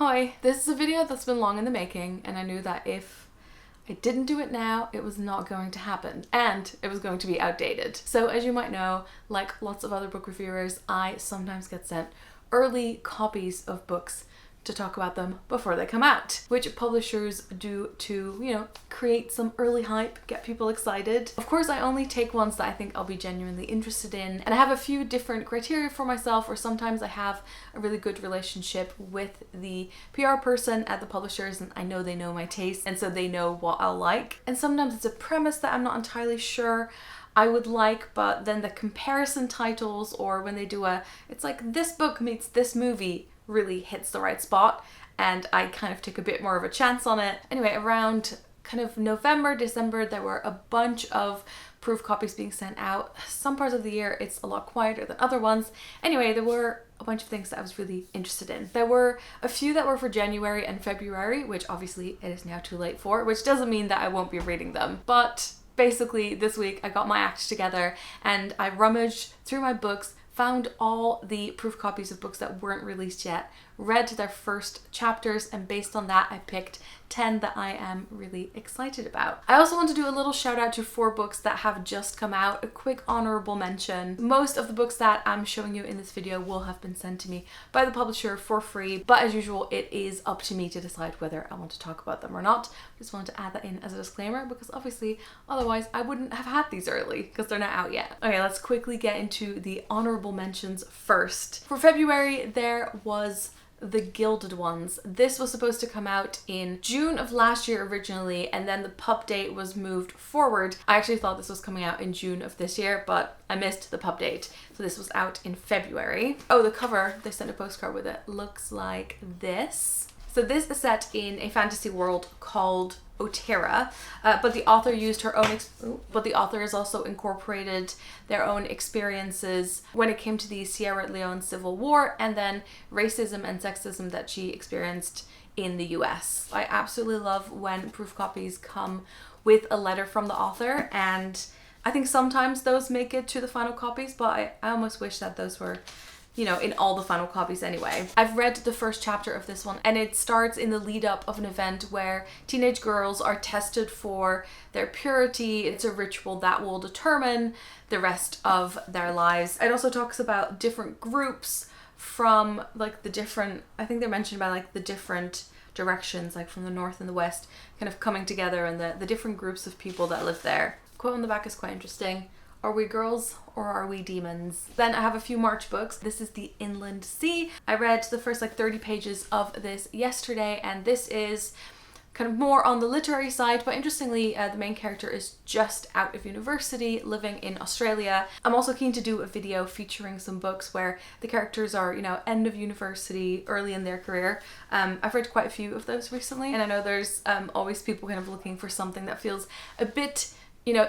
Hi, this is a video that's been long in the making, and I knew that if I didn't do it now, it was not going to happen and it was going to be outdated. So as you might know, like lots of other book reviewers, I sometimes get sent early copies of books to talk about them before they come out, which publishers do to, create some early hype, get people excited. Of course, I only take ones that I think I'll be genuinely interested in, and I have a few different criteria for myself, or sometimes I have a really good relationship with the PR person at the publishers and I know they know my taste and so they know what I'll like. And sometimes it's a premise that I'm not entirely sure I would like, but then the comparison titles, or when they do it's like this book meets this movie, really hits the right spot, and I kind of took a bit more of a chance on it. Anyway, around kind of November, December, there were a bunch of proof copies being sent out. Some parts of the year it's a lot quieter than other ones. Anyway, there were a bunch of things that I was really interested in. There were a few that were for January and February, which obviously it is now too late for, which doesn't mean that I won't be reading them. But basically this week I got my act together and I rummaged through my books, found all the proof copies of books that weren't released yet, read their first chapters, and based on that I picked 10 that I am really excited about. I also want to do a little shout out to 4 books that have just come out, a quick honorable mention. Most of the books that I'm showing you in this video will have been sent to me by the publisher for free, but as usual it is up to me to decide whether I want to talk about them or not. I just wanted to add that in as a disclaimer because obviously otherwise I wouldn't have had these early because they're not out yet. Okay, let's quickly get into the honorable mentions first. For February there was The Gilded Ones. This was supposed to come out in June of last year originally, and then the pub date was moved forward. I actually thought this was coming out in June of this year, but I missed the pub date, so this was out in February. Oh, the cover, they sent a postcard with it, looks like this. So this is set in a fantasy world called Otera, but the author used her own but the author has also incorporated their own experiences when it came to the Sierra Leone Civil War and then racism and sexism that she experienced in the US. I absolutely love when proof copies come with a letter from the author, and I think sometimes those make it to the final copies, but I almost wish that those were in all the final copies anyway. I've read the first chapter of this one, and it starts in the lead up of an event where teenage girls are tested for their purity. It's a ritual that will determine the rest of their lives. It also talks about different groups from like the different, I think they're mentioned by like the different directions, like from the north and the west, kind of coming together, and the different groups of people that live there. Quote on the back is quite interesting. Are we girls or are we demons? Then I have a few March books. This is The Inland Sea. I read the first 30 pages of this yesterday, and this is kind of more on the literary side, but interestingly the main character is just out of university living in Australia. I'm also keen to do a video featuring some books where the characters are end of university, early in their career. I've read quite a few of those recently, and I know there's always people kind of looking for something that feels a bit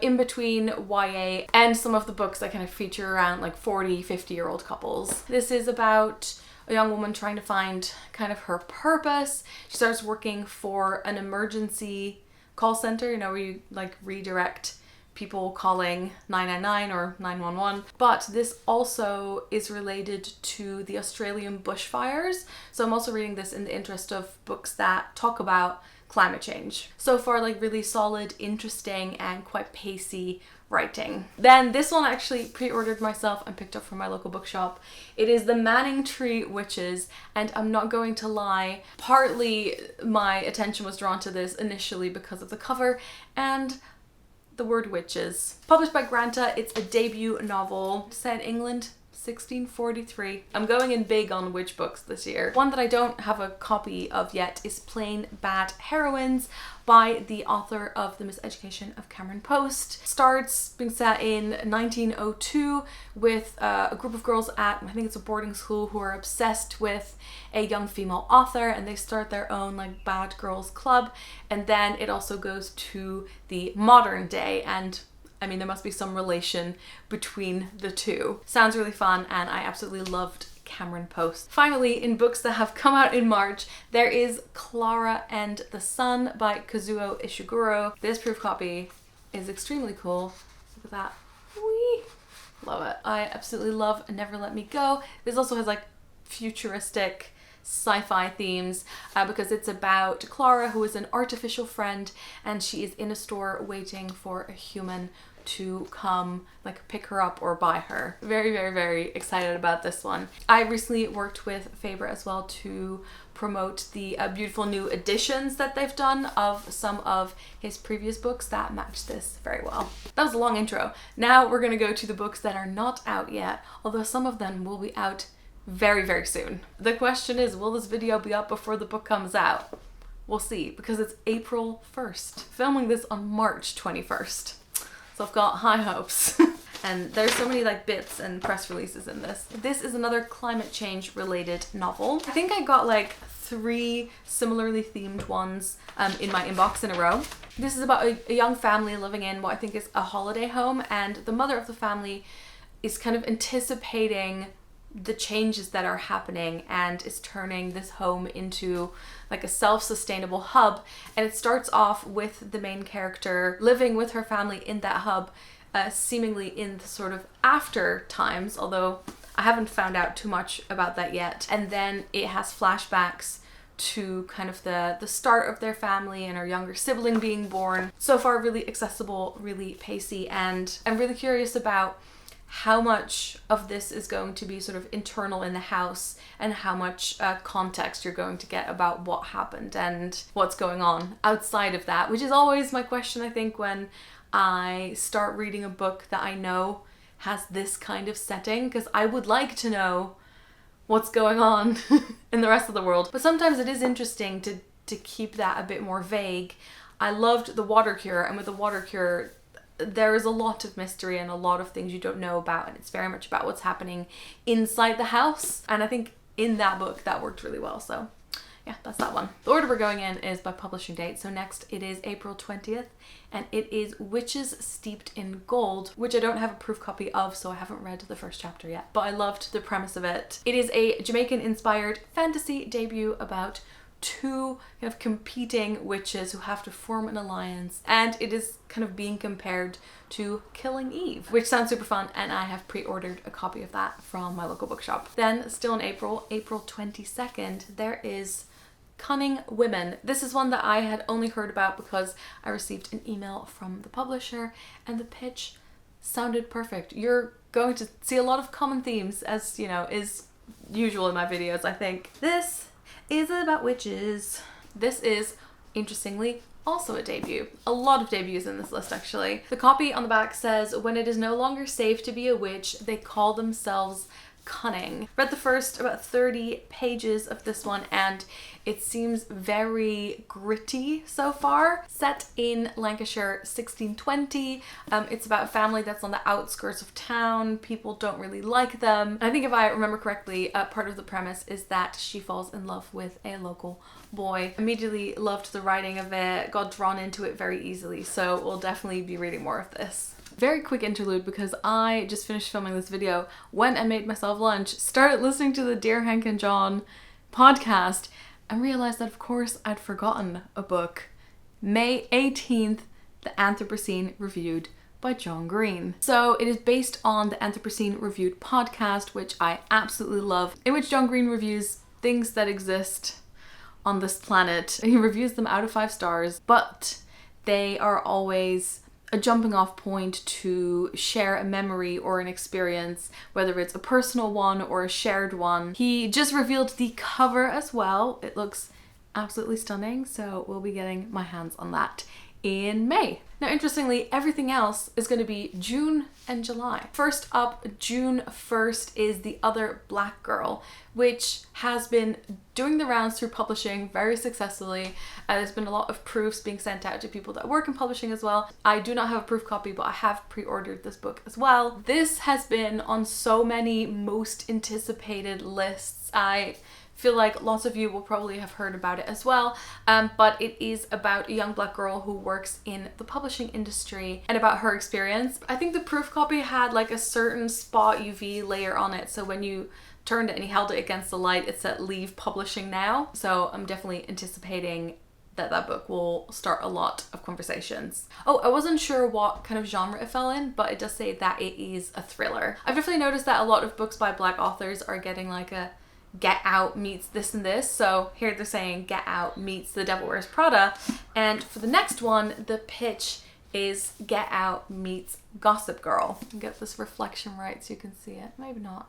in between YA and some of the books that kind of feature around 40, 50-year-old couples. This is about a young woman trying to find kind of her purpose. She starts working for an emergency call center, where you redirect people calling 999 or 911. But this also is related to the Australian bushfires. So I'm also reading this in the interest of books that talk about climate change. So far, really solid, interesting, and quite pacey writing. Then this one I actually pre-ordered myself and picked up from my local bookshop. It is The Manning Tree Witches, and I'm not going to lie, partly my attention was drawn to this initially because of the cover and the word witches. Published by Granta, it's a debut novel set in England, 1643. I'm going in big on witch books this year. One that I don't have a copy of yet is Plain Bad Heroines by the author of The Miseducation of Cameron Post. Starts being set in 1902 with a group of girls at, I think it's a boarding school, who are obsessed with a young female author, and they start their own bad girls club. And then it also goes to the modern day, and there must be some relation between the two. Sounds really fun, and I absolutely loved Cameron Post. Finally, in books that have come out in March, there is Clara and the Sun by Kazuo Ishiguro. This proof copy is extremely cool. Look at that. Whee! Love it. I absolutely love Never Let Me Go. This also has futuristic sci-fi themes because it's about Clara, who is an artificial friend, and she is in a store waiting for a human to come like pick her up or buy her. Very, very, very excited about this one. I recently worked with Faber as well to promote the beautiful new editions that they've done of some of his previous books that match this very well. That was a long intro. Now we're gonna go to the books that are not out yet, although some of them will be out very, very soon. The question is, will this video be up before the book comes out? We'll see, because it's April 1st. Filming this on March 21st. So I've got high hopes. And there's so many like bits and press releases in this. This is another climate change related novel. I think I got like 3 similarly themed ones in my inbox in a row. This is about a young family living in what I think is a holiday home, and the mother of the family is kind of anticipating the changes that are happening and is turning this home into like a self-sustainable hub. And it starts off with the main character living with her family in that hub, seemingly in the sort of after times, although I haven't found out too much about that yet. And then it has flashbacks to kind of the start of their family and her younger sibling being born. So far really accessible, really pacey, and I'm really curious about how much of this is going to be sort of internal in the house and how much context you're going to get about what happened and what's going on outside of that, which is always my question, I think, when I start reading a book that I know has this kind of setting, because I would like to know what's going on in the rest of the world. But sometimes it is interesting to keep that a bit more vague. I loved The Water Cure, and with The Water Cure, there is a lot of mystery and a lot of things you don't know about, and it's very much about what's happening inside the house. And I think in that book that worked really well. So yeah, that's that one. The order we're going in is by publishing date. So next it is April 20th, and it is Witches Steeped in Gold, which I don't have a proof copy of, so I haven't read the first chapter yet, but I loved the premise of it. It is a Jamaican inspired fantasy debut about 2 kind of competing witches who have to form an alliance, and it is kind of being compared to Killing Eve, which sounds super fun, and I have pre-ordered a copy of that from my local bookshop. Then still in April 22nd, there is Cunning Women. This is one that I had only heard about because I received an email from the publisher and the pitch sounded perfect. You're going to see a lot of common themes, as you know is usual in my videos, I think. This is about witches. This is, interestingly, also a debut. A lot of debuts in this list, actually. The copy on the back says, "When it is no longer safe to be a witch, they call themselves cunning." Read the first about 30 pages of this one, and it seems very gritty so far. Set in Lancashire 1620. It's about a family that's on the outskirts of town. People don't really like them. I think if I remember correctly, part of the premise is that she falls in love with a local boy. Immediately loved the writing of it, got drawn into it very easily, so we'll definitely be reading more of this. Very quick interlude, because I just finished filming this video, went and made myself lunch, started listening to the Dear Hank and John podcast, and realized that of course I'd forgotten a book. May 18th, The Anthropocene Reviewed by John Green. So it is based on the Anthropocene Reviewed podcast, which I absolutely love, in which John Green reviews things that exist on this planet. He reviews them out of 5 stars, but they are always a jumping off point to share a memory or an experience, whether it's a personal one or a shared one. He just revealed the cover as well. It looks absolutely stunning, so we'll be getting my hands on that in May. Now, interestingly, everything else is going to be June and July. First up, June 1st, is The Other Black Girl, which has been doing the rounds through publishing very successfully. There's been a lot of proofs being sent out to people that work in publishing as well. I do not have a proof copy, but I have pre-ordered this book as well. This has been on so many most anticipated lists. I feel like lots of you will probably have heard about it as well, but it is about a young black girl who works in the publishing industry and about her experience. I think the proof copy had like a certain spot UV layer on it, so when you turned it and you held it against the light, it said "Leave publishing now." So I'm definitely anticipating that book will start a lot of conversations. Oh, I wasn't sure what kind of genre it fell in, but it does say that it is a thriller. I've definitely noticed that a lot of books by black authors are getting like a Get Out meets this and this. So here they're saying Get Out meets The Devil Wears Prada. And for the next one, the pitch is Get Out meets Gossip Girl. Get this reflection right so you can see it. Maybe not.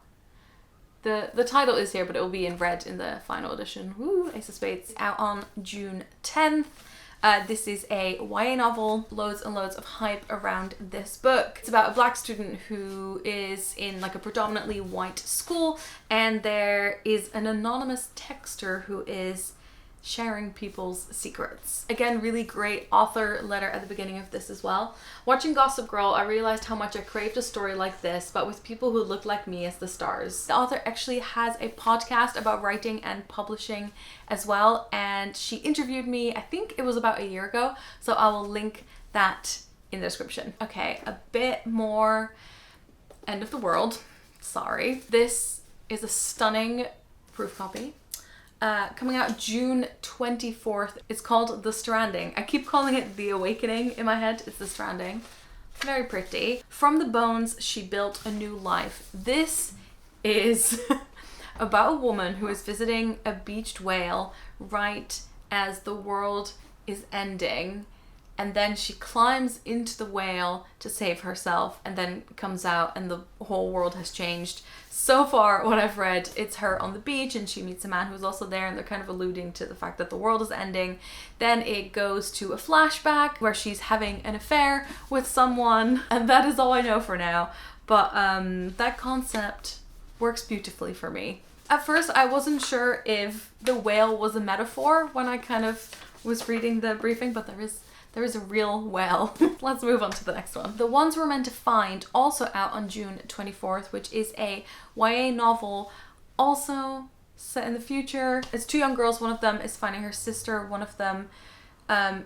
The title is here, but it will be in red in the final edition. Woo, Ace of Spades. Out on June 10th. This is a YA novel. Loads and loads of hype around this book. It's about a black student who is in like a predominantly white school, and there is an anonymous texter who is sharing people's secrets. Again, really great author letter at the beginning of this as well. Watching Gossip Girl, I realized how much I craved a story like this, but with people who look like me as the stars. The author actually has a podcast about writing and publishing as well, and she interviewed me, I think it was about a year ago, so I will link that in the description. Okay, a bit more end of the world. Sorry. This is a stunning proof copy. Coming out June 24th. It's called The Stranding. I keep calling it The Awakening in my head. It's The Stranding. Very pretty. From the bones, she built a new life. This is about a woman who is visiting a beached whale right as the world is ending. And then she climbs into the whale to save herself and then comes out and the whole world has changed. So far, what I've read, it's her on the beach and she meets a man who's also there and they're kind of alluding to the fact that the world is ending. Then it goes to a flashback where she's having an affair with someone, and that is all I know for now. But that concept works beautifully for me. At first, I wasn't sure if the whale was a metaphor when I kind of was reading the briefing, but there is a real whale. Let's move on to the next one. The Ones We're Meant to Find, also out on June 24th, which is a YA novel, also set in the future. It's two young girls. One of them is finding her sister. One of them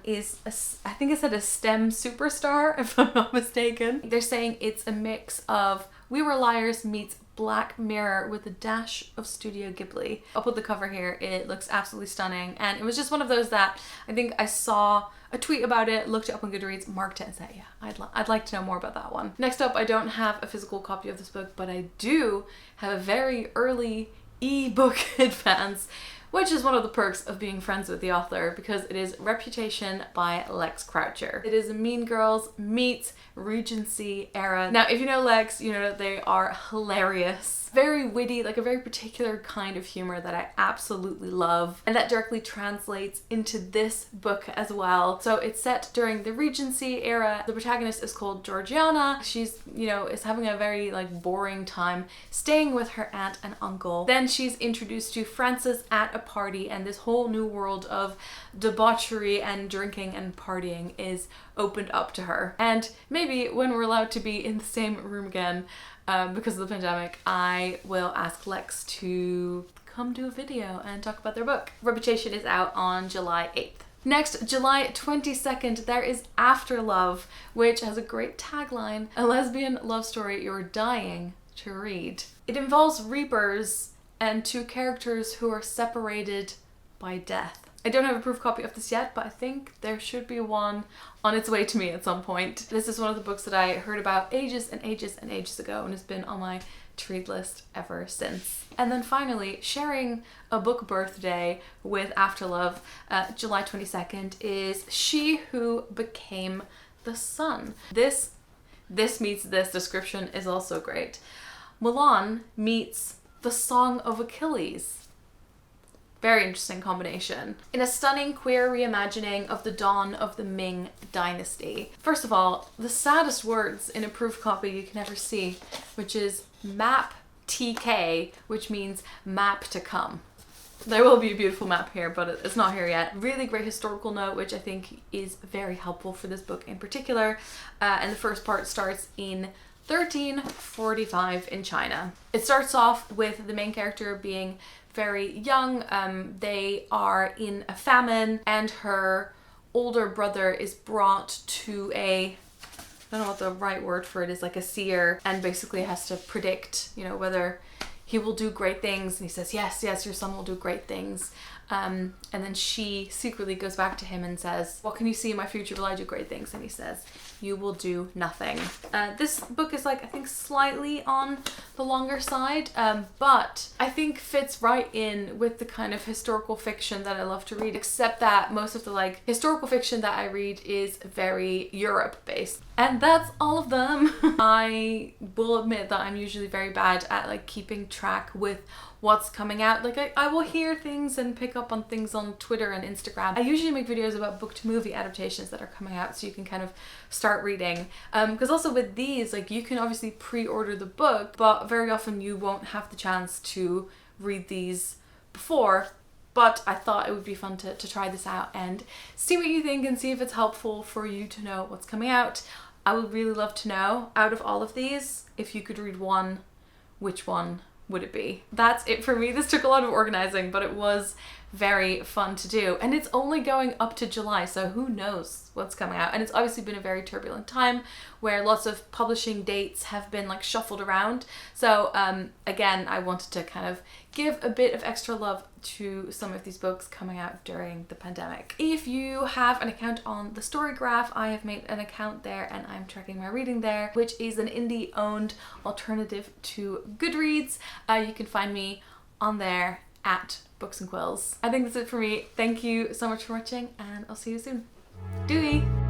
is, I think it said a STEM superstar, if I'm not mistaken. They're saying it's a mix of We Were Liars meets Black Mirror with a dash of Studio Ghibli. I'll put the cover here. It looks absolutely stunning, and it was just one of those that I think I saw a tweet about it, looked it up on Goodreads, marked it and said, yeah, I'd like to know more about that one. Next up, I don't have a physical copy of this book, but I do have a very early ebook advance, which is one of the perks of being friends with the author, because it is Reputation by Lex Croucher. It is Mean Girls meets Regency era. Now, if you know Lex, you know that they are hilarious. Very witty, like a very particular kind of humor that I absolutely love. And that directly translates into this book as well. So it's set during the Regency era. The protagonist is called Georgiana. She's, is having a very boring time staying with her aunt and uncle. Then she's introduced to Francis at a party, and this whole new world of debauchery and drinking and partying is opened up to her. And maybe when we're allowed to be in the same room again, because of the pandemic, I will ask Lex to come do a video and talk about their book. Reputation is out on July 8th. Next, July 22nd, there is After Love, which has a great tagline, a lesbian love story you're dying to read. It involves reapers and two characters who are separated by death. I don't have a proof copy of this yet, but I think there should be one on its way to me at some point. This is one of the books that I heard about ages and ages and ages ago, and has been on my to-read list ever since. And then finally, sharing a book birthday with After Love, July 22nd, is She Who Became the Sun. This meets this description is also great. Mulan meets The Song of Achilles. Very interesting combination. In a stunning queer reimagining of the dawn of the Ming Dynasty. First of all, the saddest words in a proof copy you can ever see, which is map TK, which means map to come. There will be a beautiful map here, but it's not here yet. Really great historical note, which I think is very helpful for this book in particular. And the first part starts in 1345 in China. It starts off with the main character being very young. They are in a famine, and her older brother is brought to I don't know what the right word for it is, like a seer, and basically has to predict, whether he will do great things. And he says, yes, your son will do great things. And then she secretly goes back to him and says, what can you see in my future? Will I do great things? And he says, you will do nothing. This book is like, I think slightly on the longer side, but I think fits right in with the kind of historical fiction that I love to read, except that most of the like historical fiction that I read is very Europe based. And that's all of them. I will admit that I'm usually very bad at like keeping track with what's coming out. Like I will hear things and pick up on things on Twitter and Instagram. I usually make videos about book to movie adaptations that are coming out so you can kind of start reading. Because also with these, like you can obviously pre-order the book, but very often you won't have the chance to read these before. But I thought it would be fun to try this out and see what you think and see if it's helpful for you to know what's coming out. I would really love to know, out of all of these, if you could read one, which one would it be? That's it for me. This took a lot of organizing, but it was very fun to do. And it's only going up to July, so who knows what's coming out. And it's obviously been a very turbulent time where lots of publishing dates have been like shuffled around. So again, I wanted to kind of give a bit of extra love to some of these books coming out during the pandemic. If you have an account on the Storygraph, I have made an account there and I'm tracking my reading there, which is an indie owned alternative to Goodreads. You can find me on there at Books and Quills. I think that's it for me. Thank you so much for watching and I'll see you soon. Doei!